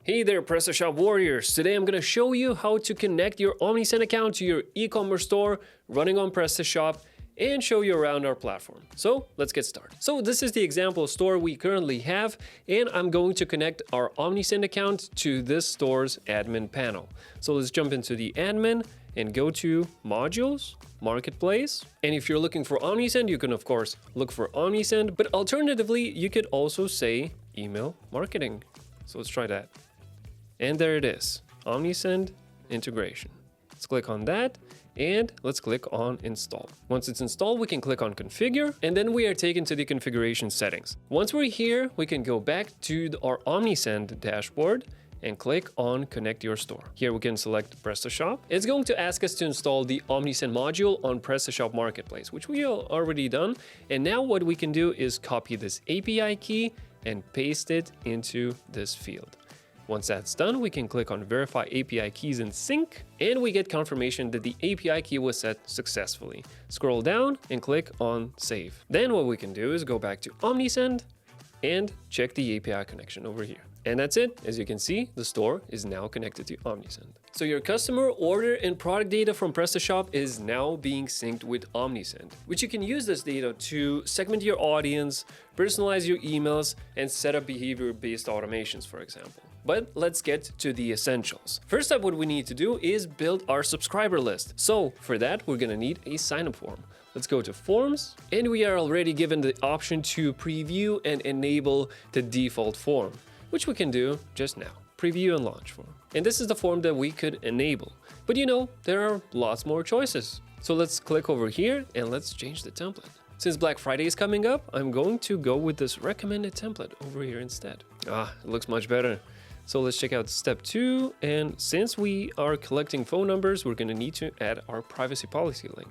Hey there, PrestaShop warriors! Today I'm going to show you how to connect your Omnisend account to your e-commerce store running on PrestaShop and show you around our platform. So let's get started. So this is the example store we currently have, and I'm going to connect our Omnisend account to this store's admin panel. So let's jump into the admin and go to Modules, Marketplace. And if you're looking for Omnisend, you can of course look for Omnisend, but alternatively, you could also say email marketing. So let's try that. And there it is, Omnisend integration. Let's click on that and let's click on install. Once it's installed, we can click on configure and then we are taken to the configuration settings. Once we're here, we can go back to our Omnisend dashboard and click on connect your store. Here we can select PrestaShop. It's going to ask us to install the Omnisend module on PrestaShop Marketplace, which we already done. And now what we can do is copy this API key and paste it into this field. Once that's done, we can click on Verify API Keys in Sync, and we get confirmation that the API key was set successfully. Scroll down and click on Save. Then what we can do is go back to Omnisend and check the API connection over here. And that's it. As you can see, the store is now connected to Omnisend. So your customer order and product data from PrestaShop is now being synced with Omnisend, which you can use this data to segment your audience, personalize your emails, and set up behavior-based automations, for example. But let's get to the essentials. First up, what we need to do is build our subscriber list. So for that, we're gonna need a sign-up form. Let's go to Forms, and we are already given the option to preview and enable the default form, which we can do just now. Preview and launch form. And this is the form that we could enable. But you know, there are lots more choices. So let's click over here and let's change the template. Since Black Friday is coming up, I'm going to go with this recommended template over here instead. It looks much better. So let's check out step 2. And since we are collecting phone numbers, we're gonna need to add our privacy policy link.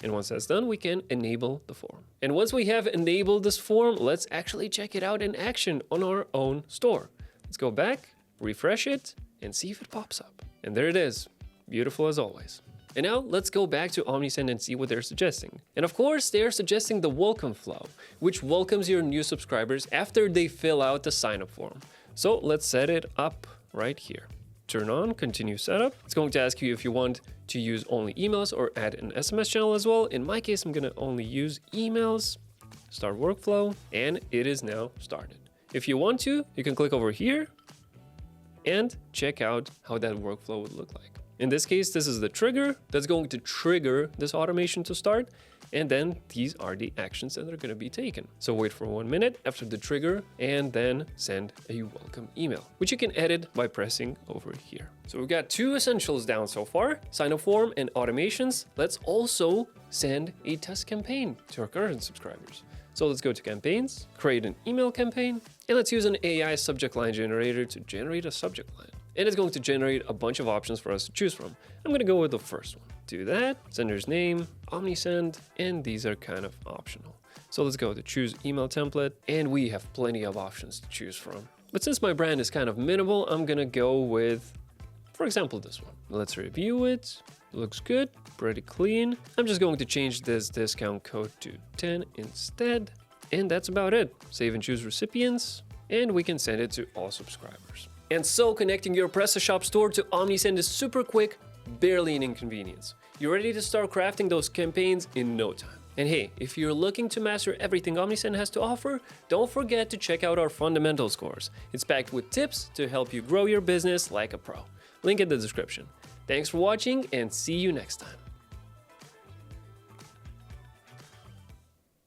And once that's done, we can enable the form. And once we have enabled this form, let's actually check it out in action on our own store. Let's go back, refresh it, and see if it pops up. And there it is, beautiful as always. And now let's go back to Omnisend and see what they're suggesting. And of course, they're suggesting the welcome flow, which welcomes your new subscribers after they fill out the sign-up form. So let's set it up right here. Turn on, continue setup. It's going to ask you if you want to use only emails or add an SMS channel as well. In my case, I'm gonna only use emails, start workflow, and it is now started. If you want to, you can click over here and check out how that workflow would look like. In this case, this is the trigger that's going to trigger this automation to start. And then these are the actions that are going to be taken. So wait for 1 minute after the trigger and then send a welcome email, which you can edit by pressing over here. So we've got 2 essentials down so far, sign up form and automations. Let's also send a test campaign to our current subscribers. So let's go to campaigns, create an email campaign, and let's use an AI subject line generator to generate a subject line. And it's going to generate a bunch of options for us to choose from. I'm going to go with the first one. Do that, sender's name, Omnisend, and these are kind of optional. So let's go to choose email template, and we have plenty of options to choose from. But since my brand is kind of minimal, I'm going to go with, for example, this one. Let's review it. Looks good, pretty clean. I'm just going to change this discount code to 10 instead. And that's about it. Save and choose recipients, and we can send it to all subscribers. And so connecting your PrestaShop store to Omnisend is super quick, barely an inconvenience. You're ready to start crafting those campaigns in no time. And hey, if you're looking to master everything Omnisend has to offer, don't forget to check out our fundamentals course. It's packed with tips to help you grow your business like a pro. Link in the description. Thanks for watching and see you next time.